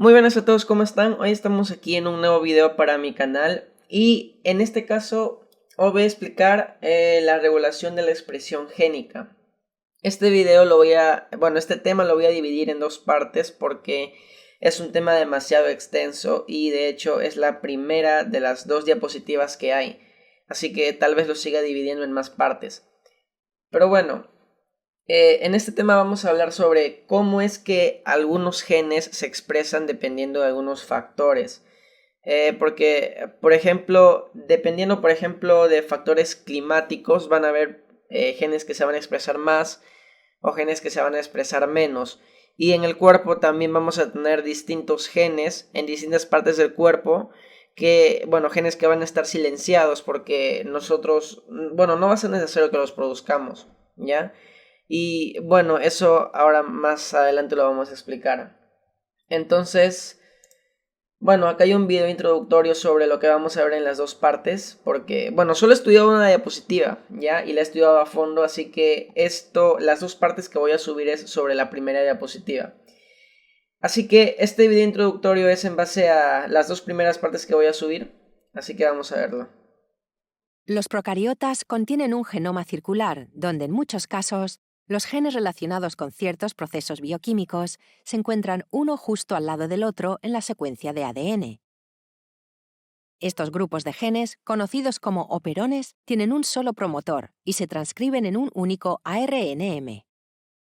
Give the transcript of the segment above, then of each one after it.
Muy buenas a todos, ¿cómo están? Hoy estamos aquí en un nuevo video para mi canal y en este caso os voy a explicar la regulación de la expresión génica. Este tema lo voy a dividir en dos partes porque es un tema demasiado extenso y de hecho es la primera de las dos diapositivas que hay, así que tal vez lo siga dividiendo en más partes. Pero bueno, en este tema vamos a hablar sobre cómo es que algunos genes se expresan dependiendo de algunos factores. Porque, por ejemplo, dependiendo, por ejemplo, de factores climáticos, van a haber genes que se van a expresar más o genes que se van a expresar menos. Y en el cuerpo también vamos a tener distintos genes en distintas partes del cuerpo genes que van a estar silenciados porque nosotros, no va a ser necesario que los produzcamos, ¿ya? Y bueno, eso ahora más adelante lo vamos a explicar. Entonces, acá hay un video introductorio sobre lo que vamos a ver en las dos partes, porque, solo he estudiado una diapositiva, ¿ya? Y la he estudiado a fondo, así que las dos partes que voy a subir es sobre la primera diapositiva. Así que este video introductorio es en base a las dos primeras partes que voy a subir, así que vamos a verlo. Los procariotas contienen un genoma circular, donde en muchos casos los genes relacionados con ciertos procesos bioquímicos se encuentran uno justo al lado del otro en la secuencia de ADN. Estos grupos de genes, conocidos como operones, tienen un solo promotor y se transcriben en un único ARNM.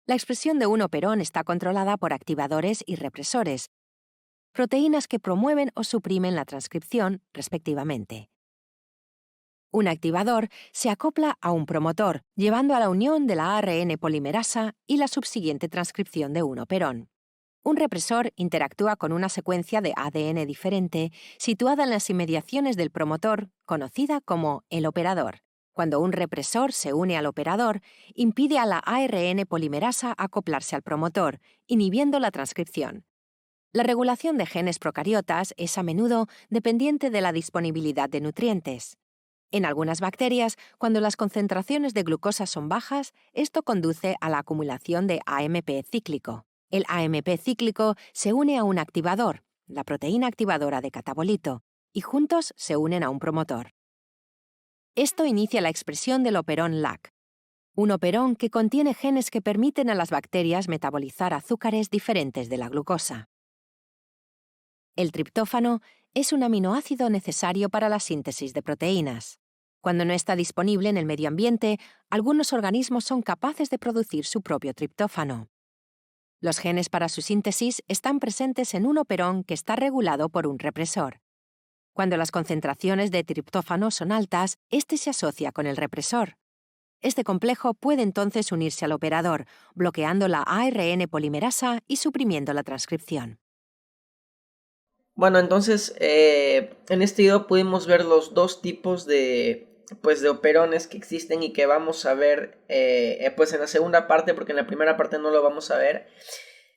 La expresión de un operón está controlada por activadores y represores, proteínas que promueven o suprimen la transcripción, respectivamente. Un activador se acopla a un promotor, llevando a la unión de la ARN polimerasa y la subsiguiente transcripción de un operón. Un represor interactúa con una secuencia de ADN diferente situada en las inmediaciones del promotor, conocida como el operador. Cuando un represor se une al operador, impide a la ARN polimerasa acoplarse al promotor, inhibiendo la transcripción. La regulación de genes procariotas es a menudo dependiente de la disponibilidad de nutrientes. En algunas bacterias, cuando las concentraciones de glucosa son bajas, esto conduce a la acumulación de AMP cíclico. El AMP cíclico se une a un activador, la proteína activadora de catabolito, y juntos se unen a un promotor. Esto inicia la expresión del operón LAC, un operón que contiene genes que permiten a las bacterias metabolizar azúcares diferentes de la glucosa. El triptófano es un aminoácido necesario para la síntesis de proteínas. Cuando no está disponible en el medio ambiente, algunos organismos son capaces de producir su propio triptófano. Los genes para su síntesis están presentes en un operón que está regulado por un represor. Cuando las concentraciones de triptófano son altas, este se asocia con el represor. Este complejo puede entonces unirse al operador, bloqueando la ARN polimerasa y suprimiendo la transcripción. Bueno, entonces en este video pudimos ver los dos tipos de operones que existen y que vamos a ver en la segunda parte, porque en la primera parte no lo vamos a ver.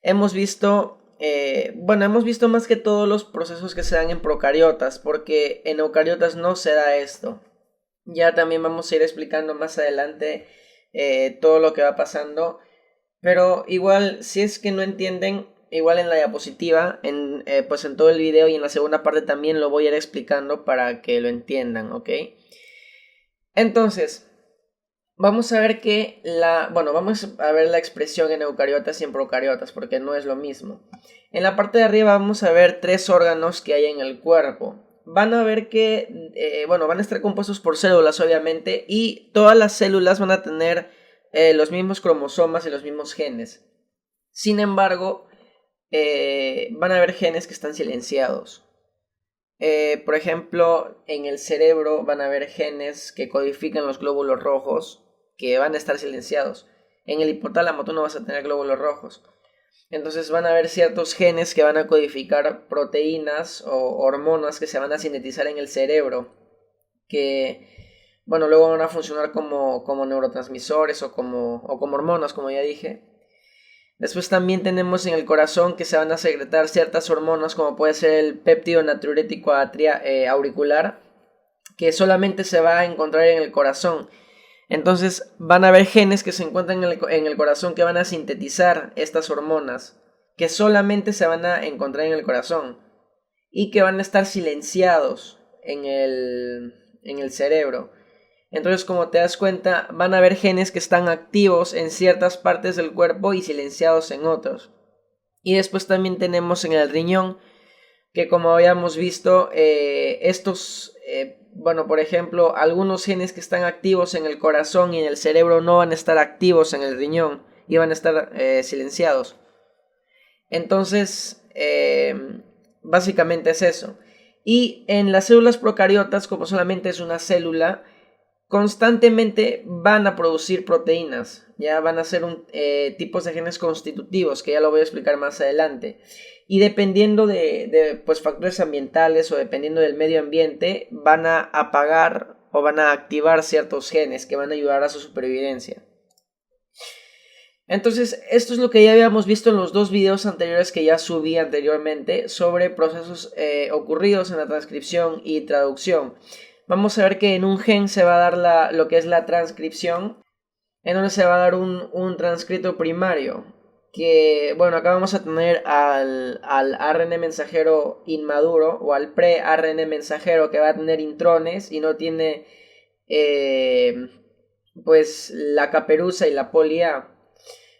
Hemos visto más que todos los procesos que se dan en procariotas, porque en eucariotas no se da esto. Ya también vamos a ir explicando más adelante todo lo que va pasando, pero igual si es que no entienden, igual en la diapositiva, en todo el video y en la segunda parte también lo voy a ir explicando para que lo entiendan, ¿ok? Entonces, vamos a ver vamos a ver la expresión en eucariotas y en procariotas, porque no es lo mismo. En la parte de arriba vamos a ver tres órganos que hay en el cuerpo. Van a ver que, van a estar compuestos por células, obviamente, y todas las células van a tener los mismos cromosomas y los mismos genes. Sin embargo, van a haber genes que están silenciados. Por ejemplo, en el cerebro van a haber genes que codifican los glóbulos rojos que van a estar silenciados. En el hipotálamo tú no vas a tener glóbulos rojos. Entonces van a haber ciertos genes que van a codificar proteínas o hormonas que se van a sintetizar en el cerebro, que luego van a funcionar como neurotransmisores o como hormonas, como ya dije. Después también tenemos en el corazón que se van a secretar ciertas hormonas, como puede ser el péptido natriurético auricular, que solamente se va a encontrar en el corazón. Entonces van a haber genes que se encuentran en el corazón que van a sintetizar estas hormonas. que solamente se van a encontrar en el corazón y que van a estar silenciados en el cerebro. Entonces, como te das cuenta, van a haber genes que están activos en ciertas partes del cuerpo y silenciados en otros. Y después también tenemos en el riñón, que como habíamos visto, por ejemplo, algunos genes que están activos en el corazón y en el cerebro no van a estar activos en el riñón y van a estar silenciados. Entonces, básicamente es eso. Y en las células procariotas, como solamente es una célula, constantemente van a producir proteínas, ya van a ser tipos de genes constitutivos, que ya lo voy a explicar más adelante. Y dependiendo de factores ambientales o dependiendo del medio ambiente, van a apagar o van a activar ciertos genes que van a ayudar a su supervivencia. Entonces, esto es lo que ya habíamos visto en los 2 videos anteriores que ya subí anteriormente sobre procesos ocurridos en la transcripción y traducción. Vamos a ver que en un gen se va a dar lo que es la transcripción, en donde se va a dar un transcrito primario, que bueno, acá vamos a tener al ARN mensajero inmaduro o al pre-ARN mensajero que va a tener intrones y no tiene pues la caperuza y la poli A.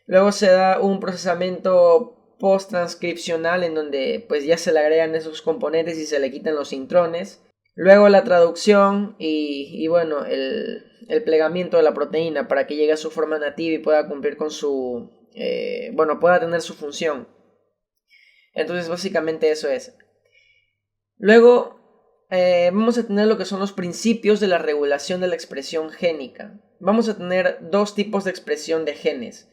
Luego se da un procesamiento post-transcripcional en donde pues ya se le agregan esos componentes y se le quitan los intrones. Luego la traducción y bueno, el plegamiento de la proteína para que llegue a su forma nativa y pueda cumplir con pueda tener su función. Entonces básicamente eso es. Luego vamos a tener lo que son los principios de la regulación de la expresión génica. Vamos a tener 2 tipos de expresión de genes,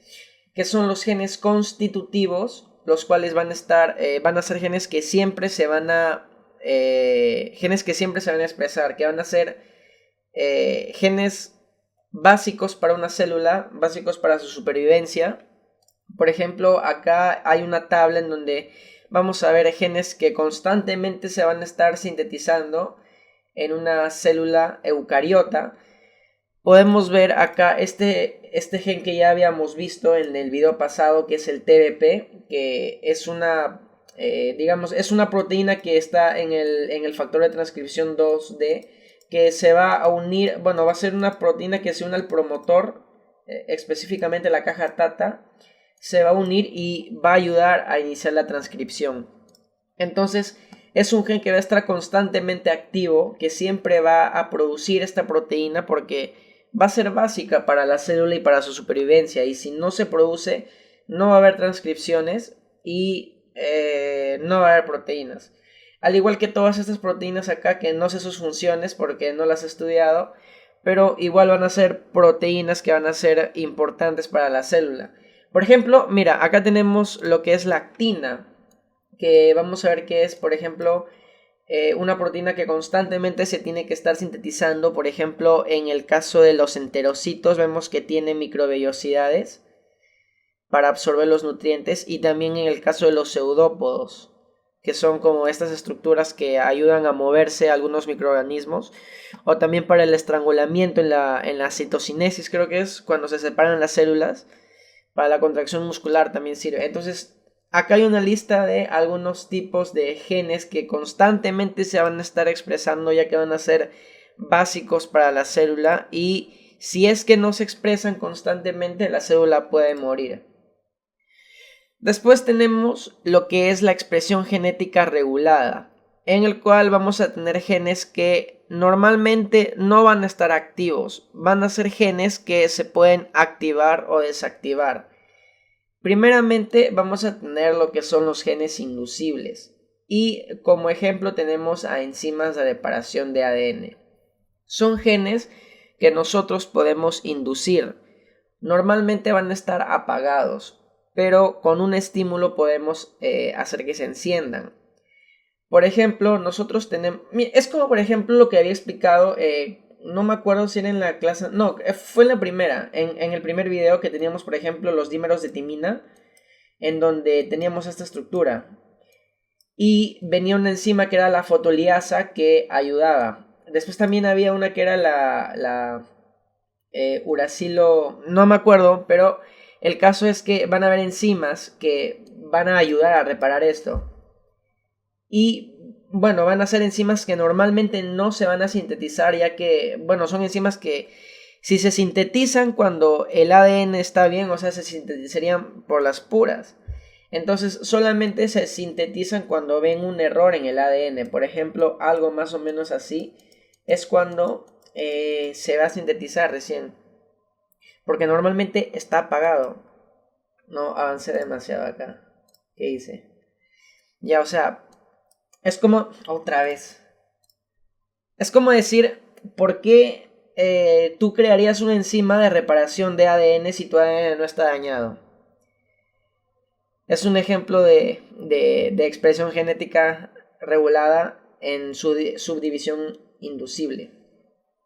que son los genes constitutivos, los cuales van a ser genes que siempre se van a expresar, que van a ser genes básicos para una célula, básicos para su supervivencia. Por ejemplo, acá hay una tabla en donde vamos a ver genes que constantemente se van a estar sintetizando en una célula eucariota. Podemos ver acá este gen que ya habíamos visto en el video pasado, que es el TBP, que es es una proteína que está en el factor de transcripción 2D, que se va a unir, va a ser una proteína que se une al promotor, específicamente la caja TATA, se va a unir y va a ayudar a iniciar la transcripción. Entonces, es un gen que va a estar constantemente activo, que siempre va a producir esta proteína porque va a ser básica para la célula y para su supervivencia, y si no se produce no va a haber transcripciones y no va a haber proteínas. Al igual que todas estas proteínas acá, que no sé sus funciones porque no las he estudiado, pero igual van a ser proteínas que van a ser importantes para la célula. Por ejemplo, mira, acá tenemos lo que es la actina, que vamos a ver que es, por ejemplo, una proteína que constantemente se tiene que estar sintetizando. Por ejemplo, en el caso de los enterocitos vemos que tiene microvellosidades para absorber los nutrientes, y también en el caso de los pseudópodos, que son como estas estructuras que ayudan a moverse a algunos microorganismos, o también para el estrangulamiento en la citocinesis, creo que es cuando se separan las células, para la contracción muscular también sirve. Entonces, acá hay una lista de algunos tipos de genes que constantemente se van a estar expresando, ya que van a ser básicos para la célula, y si es que no se expresan constantemente, la célula puede morir. Después tenemos lo que es la expresión genética regulada, en el cual vamos a tener genes que normalmente no van a estar activos, van a ser genes que se pueden activar o desactivar. Primeramente vamos a tener lo que son los genes inducibles, y como ejemplo tenemos a enzimas de reparación de ADN. Son genes que nosotros podemos inducir. Normalmente van a estar apagados, pero con un estímulo podemos hacer que se enciendan. Por ejemplo, nosotros tenemos... Es como por ejemplo lo que había explicado, no me acuerdo si era en la clase... No, fue en la primera, en el primer video que teníamos, por ejemplo, los dímeros de timina, en donde teníamos esta estructura. Y venía una enzima que era la fotoliasa que ayudaba. Después también había una que era la uracilo... No me acuerdo, pero... El caso es que van a haber enzimas que van a ayudar a reparar esto. Y bueno, van a ser enzimas que normalmente no se van a sintetizar, ya que, bueno, son enzimas que si se sintetizan cuando el ADN está bien, o sea, se sintetizarían por las puras. Entonces solamente se sintetizan cuando ven un error en el ADN. Por ejemplo, algo más o menos así es cuando se va a sintetizar recién. Porque normalmente está apagado. No avancé demasiado acá. ¿Qué hice? Ya, o sea, es como... Otra vez. Es como decir, ¿por qué tú crearías una enzima de reparación de ADN si tu ADN no está dañado? Es un ejemplo de expresión genética regulada en su subdivisión inducible.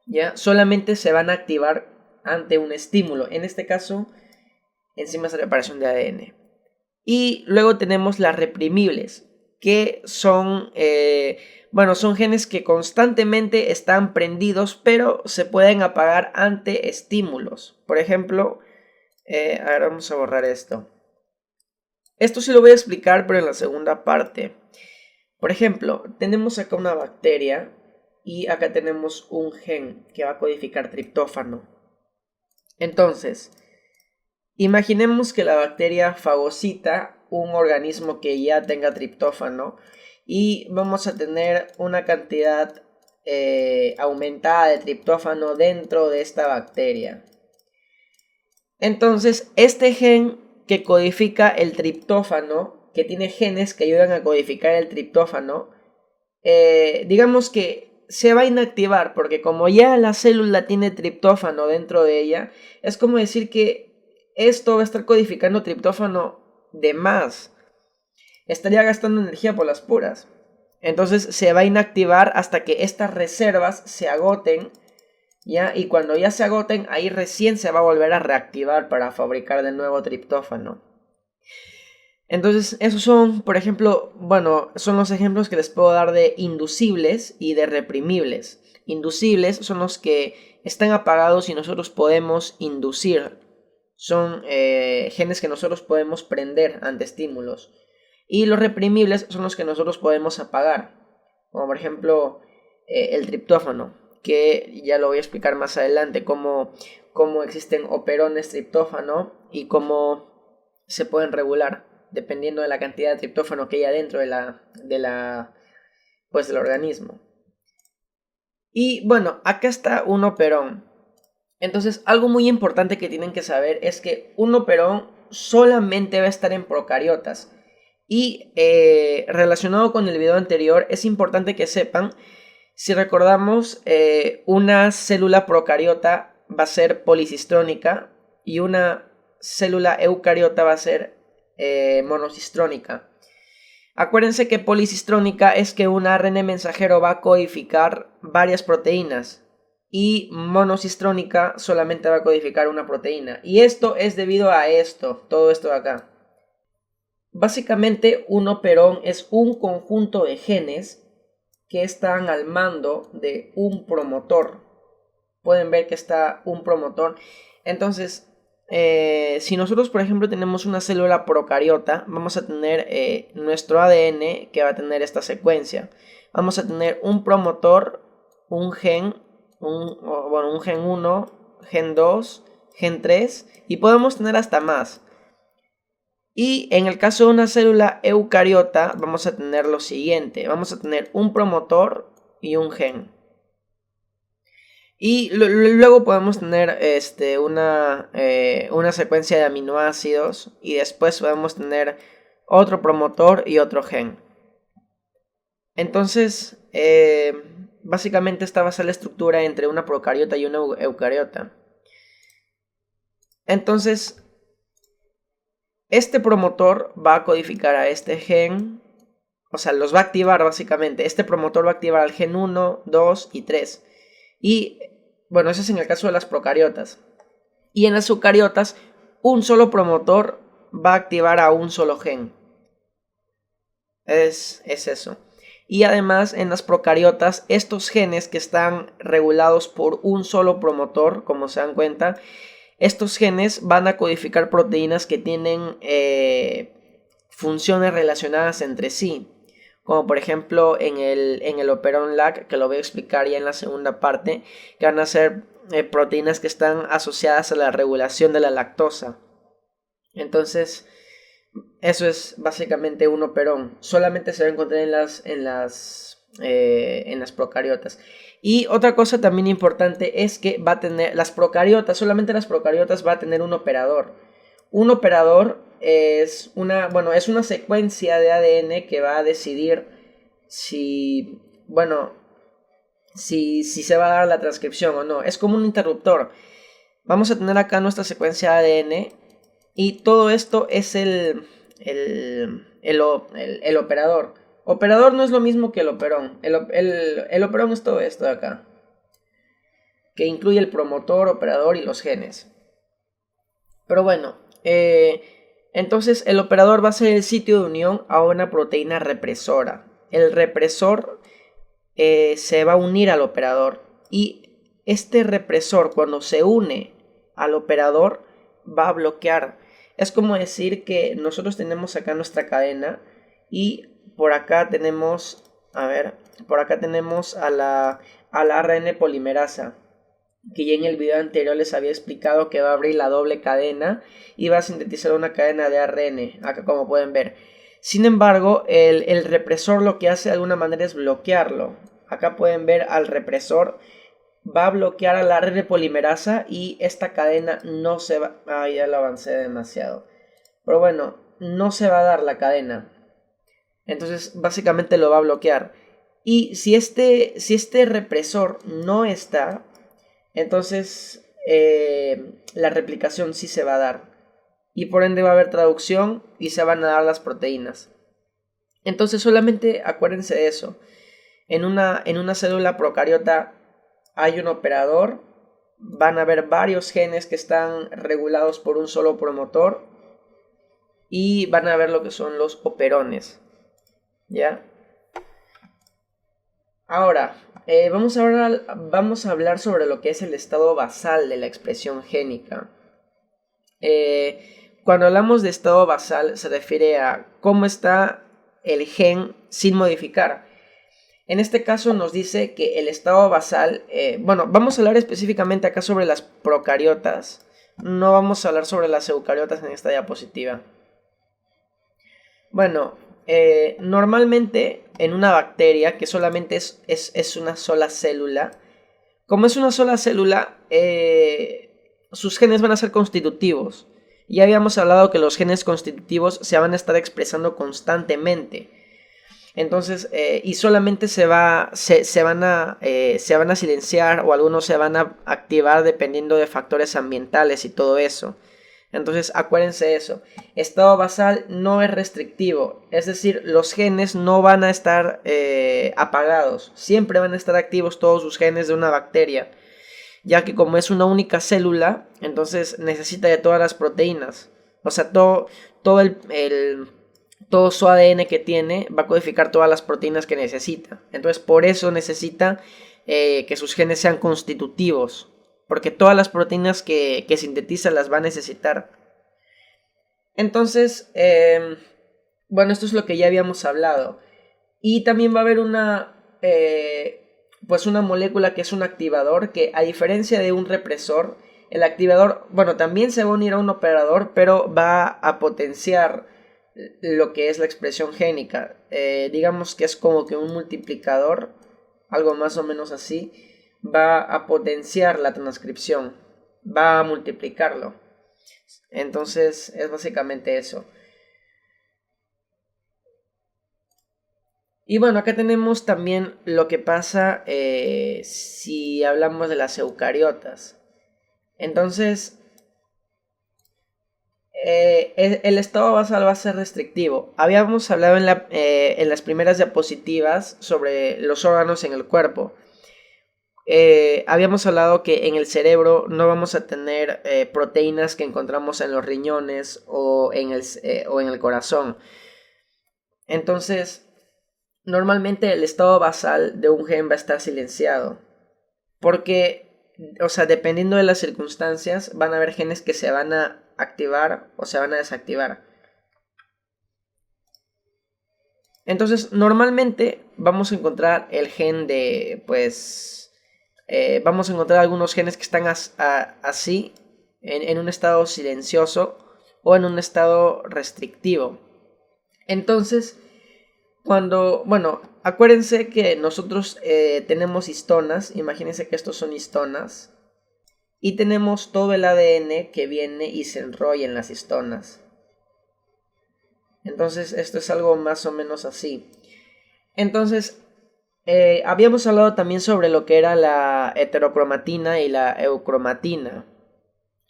¿Ya? Solamente se van a activar ante un estímulo. En este caso, enzimas de reparación de ADN. Y luego tenemos las reprimibles, que son, son genes que constantemente están prendidos, pero se pueden apagar ante estímulos. Por ejemplo, a ver, vamos a borrar esto. Esto sí lo voy a explicar, pero en la segunda parte. Por ejemplo, tenemos acá una bacteria y acá tenemos un gen que va a codificar triptófano. Entonces, imaginemos que la bacteria fagocita un organismo que ya tenga triptófano y vamos a tener una cantidad aumentada de triptófano dentro de esta bacteria. Entonces, este gen que codifica el triptófano, que tiene genes que ayudan a codificar el triptófano, digamos que se va a inactivar porque como ya la célula tiene triptófano dentro de ella, es como decir que esto va a estar codificando triptófano de más. Estaría gastando energía por las puras. Entonces se va a inactivar hasta que estas reservas se agoten, ¿ya? Y cuando ya se agoten, ahí recién se va a volver a reactivar para fabricar de nuevo triptófano. Entonces, esos son, por ejemplo, son los ejemplos que les puedo dar de inducibles y de reprimibles. Inducibles son los que están apagados y nosotros podemos inducir. Son genes que nosotros podemos prender ante estímulos. Y los reprimibles son los que nosotros podemos apagar. Como por ejemplo el triptófano, que ya lo voy a explicar más adelante, cómo existen operones triptófano y cómo se pueden regular dependiendo de la cantidad de triptófano que haya dentro del organismo. Y bueno, acá está un operón. Entonces, algo muy importante que tienen que saber es que un operón solamente va a estar en procariotas. Y relacionado con el video anterior, es importante que sepan, si recordamos, una célula procariota va a ser policistrónica y una célula eucariota va a ser monocistrónica. Acuérdense que policistrónica es que un ARN mensajero va a codificar varias proteínas y monocistrónica solamente va a codificar una proteína. Y esto es debido a todo esto de acá. Básicamente un operón es un conjunto de genes que están al mando de un promotor. Pueden ver que está un promotor. Entonces, si nosotros, por ejemplo, tenemos una célula procariota, vamos a tener nuestro ADN que va a tener esta secuencia. Vamos a tener un promotor, un gen, un gen 1, gen 2, gen 3 y podemos tener hasta más. Y en el caso de una célula eucariota vamos a tener lo siguiente. Vamos a tener un promotor y un gen. Y luego podemos tener una secuencia de aminoácidos y después podemos tener otro promotor y otro gen. Entonces, básicamente esta va a ser la estructura entre una procariota y una eucariota. Entonces, este promotor va a codificar a este gen, o sea, los va a activar básicamente. Este promotor va a activar al gen 1, 2 y 3. Y bueno, eso es en el caso de las procariotas. Y en las eucariotas, un solo promotor va a activar a un solo gen. Es eso. Y además, en las procariotas, estos genes que están regulados por un solo promotor, como se dan cuenta, estos genes van a codificar proteínas que tienen funciones relacionadas entre sí, como por ejemplo en el operón LAC, que lo voy a explicar ya en la segunda parte, que van a ser proteínas que están asociadas a la regulación de la lactosa. Entonces, eso es básicamente un operón. Solamente se va a encontrar en las procariotas. Y otra cosa también importante es que va a tener las procariotas, solamente las procariotas va a tener un operador. Un operador es una secuencia de ADN que va a decidir si se va a dar la transcripción o no. Es como un interruptor. Vamos a tener acá nuestra secuencia de ADN y todo esto es el operador. Operador no es lo mismo que el operón. El operón es todo esto de acá, que incluye el promotor, operador y los genes. Pero bueno, entonces el operador va a ser el sitio de unión a una proteína represora. El represor se va a unir al operador y este represor, cuando se une al operador, va a bloquear. Es como decir que nosotros tenemos acá nuestra cadena y por acá tenemos, por acá tenemos a la ARN polimerasa, que ya en el video anterior les había explicado que va a abrir la doble cadena y va a sintetizar una cadena de ARN, acá como pueden ver. Sin embargo, el represor lo que hace de alguna manera es bloquearlo. Acá pueden ver al represor, va a bloquear a la ARN polimerasa y esta cadena no se va... ya lo avancé demasiado. Pero bueno, no se va a dar la cadena. Entonces, básicamente lo va a bloquear. Y si este represor no está, entonces la replicación sí se va a dar. Y por ende va a haber traducción y se van a dar las proteínas. Entonces solamente acuérdense de eso. En una célula procariota hay un operador. Van a haber varios genes que están regulados por un solo promotor. Y van a ver lo que son los operones. ¿Ya? Ahora, vamos a hablar sobre lo que es el estado basal de la expresión génica. Cuando hablamos de estado basal se refiere a cómo está el gen sin modificar. En este caso nos dice que el estado basal, vamos a hablar específicamente acá sobre las procariotas. No vamos a hablar sobre las eucariotas en esta diapositiva. Bueno, normalmente en una bacteria que solamente es una sola célula, como es una sola célula, sus genes van a ser constitutivos. Ya habíamos hablado que los genes constitutivos se van a estar expresando constantemente. Entonces, y solamente se van a silenciar o algunos se van a activar dependiendo de factores ambientales y todo eso. Entonces, acuérdense de eso. Estado basal no es restrictivo. Es decir, los genes no van a estar apagados. Siempre van a estar activos todos sus genes de una bacteria. Ya que como es una única célula, entonces necesita de todas las proteínas. O sea, todo su ADN que tiene va a codificar todas las proteínas que necesita. Entonces, por eso necesita que sus genes sean constitutivos. Porque todas las proteínas que sintetiza las va a necesitar. Entonces, esto es lo que ya habíamos hablado. Y también va a haber una molécula que es un activador, que a diferencia de un represor, el activador, también se va a unir a un operador, pero va a potenciar lo que es la expresión génica. Digamos que es como que un multiplicador, algo más o menos así. Va a potenciar la transcripción, va a multiplicarlo. Entonces es básicamente eso. Y bueno, acá tenemos también lo que pasa si hablamos de las eucariotas. Entonces, el estado basal va a ser restrictivo. Habíamos hablado en las primeras diapositivas sobre los órganos en el cuerpo. Habíamos hablado que en el cerebro no vamos a tener proteínas que encontramos en los riñones o en el corazón. Entonces, normalmente el estado basal de un gen va a estar silenciado. Porque, dependiendo de las circunstancias, van a haber genes que se van a activar o se van a desactivar. Entonces, normalmente vamos a encontrar el gen de, vamos a encontrar algunos genes que están así, en un estado silencioso o en un estado restrictivo. Entonces, acuérdense que nosotros tenemos histonas, imagínense que estos son histonas, y tenemos todo el ADN que viene y se enrolla en las histonas. Entonces, esto es algo más o menos así. Entonces, habíamos hablado también sobre lo que era la heterocromatina y la eucromatina.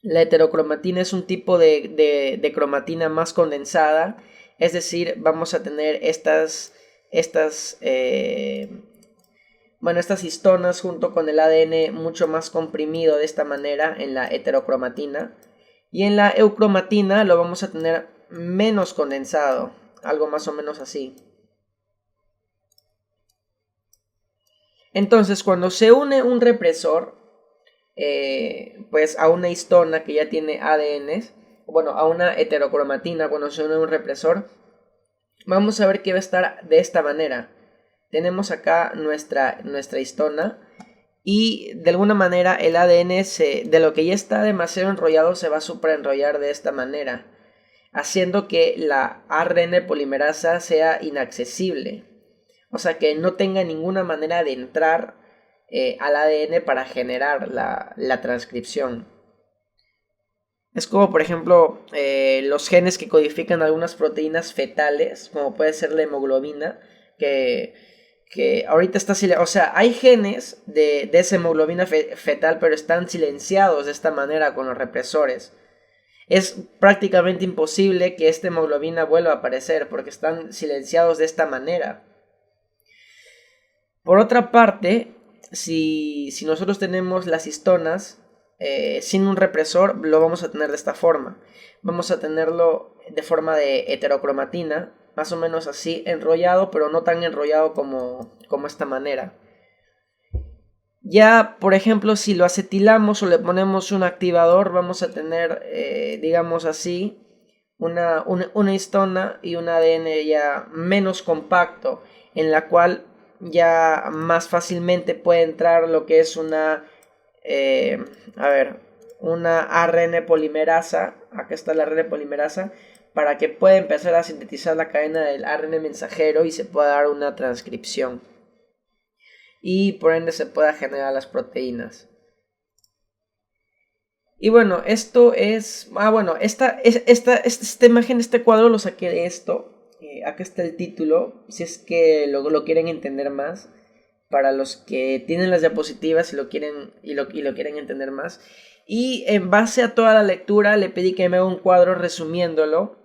La heterocromatina es un tipo de cromatina más condensada, es decir, vamos a tener estas histonas junto con el ADN mucho más comprimido de esta manera en la heterocromatina. Y en la eucromatina lo vamos a tener menos condensado, algo más o menos así. Entonces, cuando se une un represor, a una histona que ya tiene ADN, a una heterocromatina, cuando se une un represor, vamos a ver que va a estar de esta manera. Tenemos acá nuestra histona y de alguna manera el ADN de lo que ya está demasiado enrollado se va a supraenrollar de esta manera, haciendo que la ARN polimerasa sea inaccesible. O sea, que no tenga ninguna manera de entrar al ADN para generar la transcripción. Es como, por ejemplo, los genes que codifican algunas proteínas fetales, como puede ser la hemoglobina, que ahorita está silenciado. O sea, hay genes de esa hemoglobina fetal, pero están silenciados de esta manera con los represores. Es prácticamente imposible que esta hemoglobina vuelva a aparecer porque están silenciados de esta manera. Por otra parte, si nosotros tenemos las histonas sin un represor, lo vamos a tener de esta forma. Vamos a tenerlo de forma de heterocromatina, más o menos así, enrollado, pero no tan enrollado como esta manera. Ya, por ejemplo, si lo acetilamos o le ponemos un activador, vamos a tener, digamos así, una histona y un ADN ya menos compacto, en la cual ya más fácilmente puede entrar lo que es una ARN polimerasa. Acá está la ARN polimerasa, para que pueda empezar a sintetizar la cadena del ARN mensajero y se pueda dar una transcripción y por ende se pueda generar las proteínas. Y bueno, esto es... esta imagen, este cuadro lo saqué de esto. Acá está el título, si es que lo quieren entender más. Para los que tienen las diapositivas y lo quieren entender más. Y en base a toda la lectura le pedí que me haga un cuadro resumiéndolo.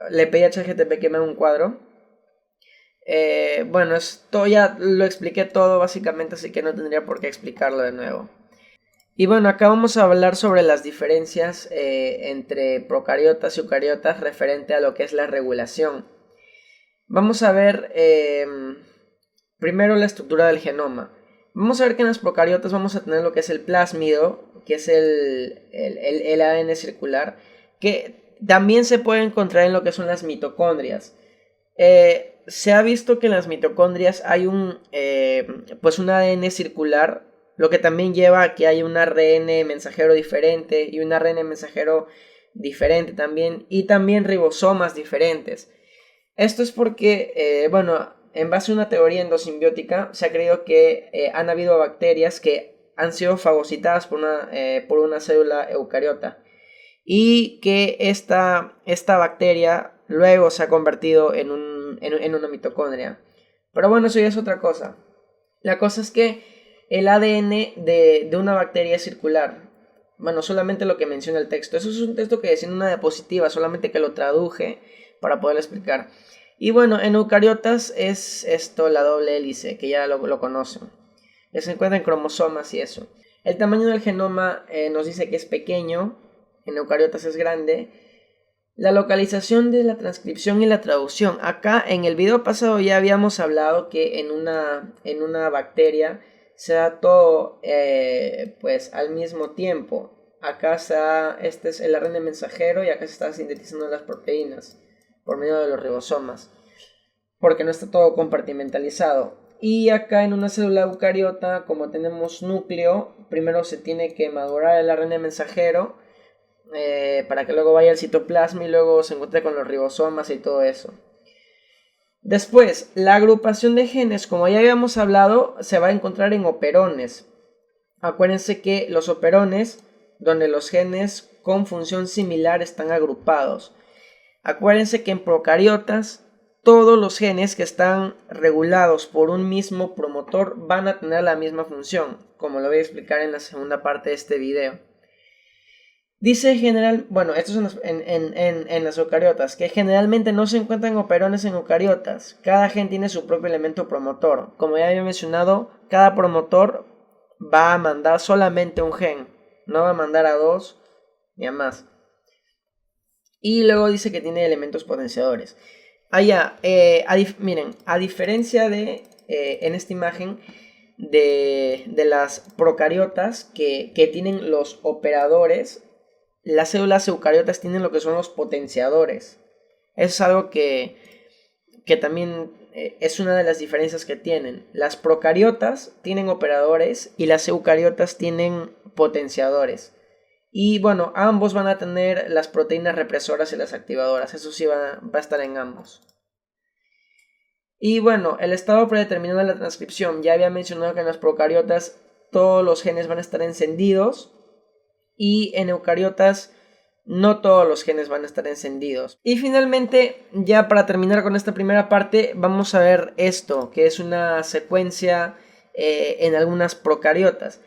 Le pedí a ChatGPT que me haga un cuadro. Esto ya lo expliqué todo básicamente, así que no tendría por qué explicarlo de nuevo. Y bueno, acá vamos a hablar sobre las diferencias entre procariotas y eucariotas referente a lo que es la regulación. Vamos a ver primero la estructura del genoma. Vamos a ver que en las procariotas vamos a tener lo que es el plásmido, que es el ADN circular, que también se puede encontrar en lo que son las mitocondrias. Se ha visto que en las mitocondrias hay un ADN circular, lo que también lleva a que haya un ARN mensajero diferente y un ARN mensajero diferente también, y también ribosomas diferentes. Esto es porque, en base a una teoría endosimbiótica, se ha creído que han habido bacterias que han sido fagocitadas por una célula eucariota y que esta bacteria luego se ha convertido en una mitocondria. Pero bueno, eso ya es otra cosa. La cosa es que el ADN de una bacteria es circular. Bueno, solamente lo que menciona el texto. Eso es un texto que decía en una diapositiva, solamente que lo traduje para poderlo explicar. Y bueno, en eucariotas es esto, la doble hélice, que ya lo conocen. Se encuentra en cromosomas y eso. El tamaño del genoma nos dice que es pequeño, en eucariotas es grande. La localización de la transcripción y la traducción. Acá en el video pasado ya habíamos hablado que en una bacteria se da todo al mismo tiempo. Acá este es el ARN mensajero y acá se están sintetizando las proteínas por medio de los ribosomas. porque no está todo compartimentalizado. Y acá en una célula eucariota, como tenemos núcleo, primero se tiene que madurar el ARN mensajero para que luego vaya al citoplasma y luego se encuentre con los ribosomas y todo eso. Después, la agrupación de genes, como ya habíamos hablado, se va a encontrar en operones. Acuérdense que los operones, donde los genes con función similar están agrupados. Acuérdense que en procariotas, todos los genes que están regulados por un mismo promotor van a tener la misma función, como lo voy a explicar en la segunda parte de este video. Dice general, bueno, esto es en las eucariotas, que generalmente no se encuentran operones en eucariotas. Cada gen tiene su propio elemento promotor. Como ya había mencionado, cada promotor va a mandar solamente un gen, no va a mandar a dos ni a más. Y luego dice que tiene elementos potenciadores. Miren, a diferencia de, en esta imagen, de las procariotas que tienen los operadores, las células eucariotas tienen lo que son los potenciadores. Eso es algo que también es una de las diferencias que tienen. Las procariotas tienen operadores y las eucariotas tienen potenciadores. Y bueno, ambos van a tener las proteínas represoras y las activadoras. Eso sí va a estar en ambos. Y bueno, el estado predeterminado de la transcripción. Ya había mencionado que en las procariotas todos los genes van a estar encendidos. Y en eucariotas no todos los genes van a estar encendidos. Y finalmente, ya para terminar con esta primera parte, vamos a ver esto, que es una secuencia en algunas procariotas.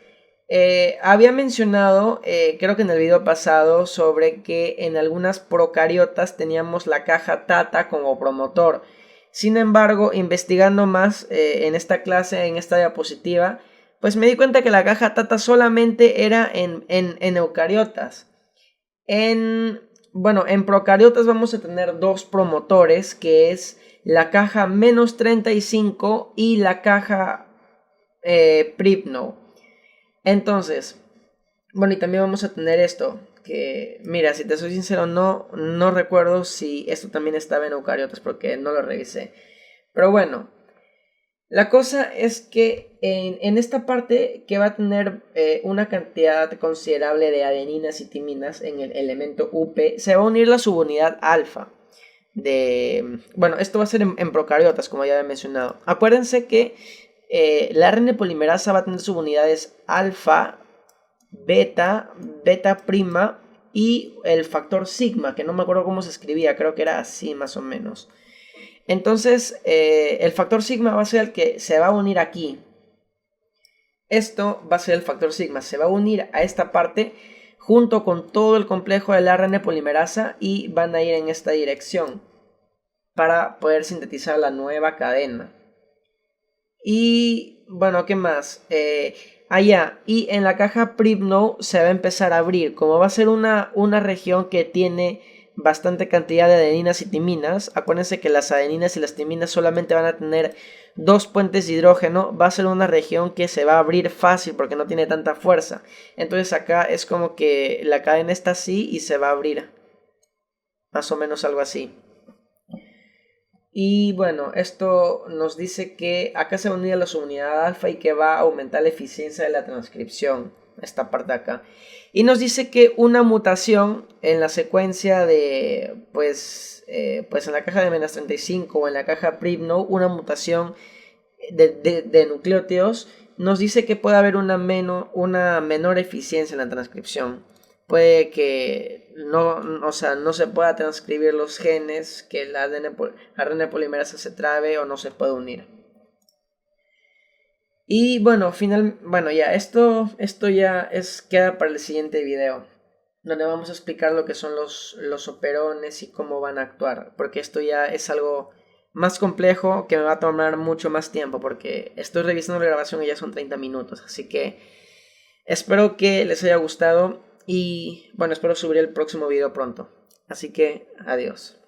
Había mencionado, creo que en el video pasado, sobre que en algunas procariotas teníamos la caja TATA como promotor. Sin embargo, investigando más en esta clase, en esta diapositiva, pues me di cuenta que la caja TATA solamente era en eucariotas. En procariotas vamos a tener dos promotores, que es la caja -35 y la caja Pribnow. Entonces, bueno, y también vamos a tener esto, que mira, si te soy sincero, no recuerdo si esto también estaba en eucariotas porque no lo revisé. Pero bueno, la cosa es que en esta parte que va a tener una cantidad considerable de adeninas y timinas en el elemento UP, se va a unir la subunidad alfa. Bueno, esto va a ser en procariotas, como ya había mencionado. Acuérdense que la ARN polimerasa va a tener subunidades alfa, beta, beta prima y el factor sigma, que no me acuerdo cómo se escribía, creo que era así más o menos. Entonces, el factor sigma va a ser el que se va a unir aquí. Esto va a ser el factor sigma, se va a unir a esta parte junto con todo el complejo del ARN polimerasa y van a ir en esta dirección para poder sintetizar la nueva cadena. Y bueno, ¿qué más? Y en la caja Pribnow se va a empezar a abrir. Como va a ser una región que tiene bastante cantidad de adeninas y timinas, acuérdense que las adeninas y las timinas solamente van a tener dos puentes de hidrógeno, va a ser una región que se va a abrir fácil porque no tiene tanta fuerza. Entonces acá es como que la cadena está así y se va a abrir, más o menos algo así. Y bueno, esto nos dice que acá se va a unir a la subunidad alfa y que va a aumentar la eficiencia de la transcripción, esta parte de acá. Y nos dice que una mutación en la secuencia de, pues en la caja de -35 o en la caja Pribnow, una mutación de nucleótidos, nos dice que puede haber una menor eficiencia en la transcripción. Puede que no se pueda transcribir los genes, que la ARN polimerasa se trabe o no se puede unir. Y bueno, esto ya queda para el siguiente video, donde vamos a explicar lo que son los operones y cómo van a actuar, porque esto ya es algo más complejo que me va a tomar mucho más tiempo, porque estoy revisando la grabación y ya son 30 minutos, así que espero que les haya gustado y bueno, espero subir el próximo video pronto, así que adiós.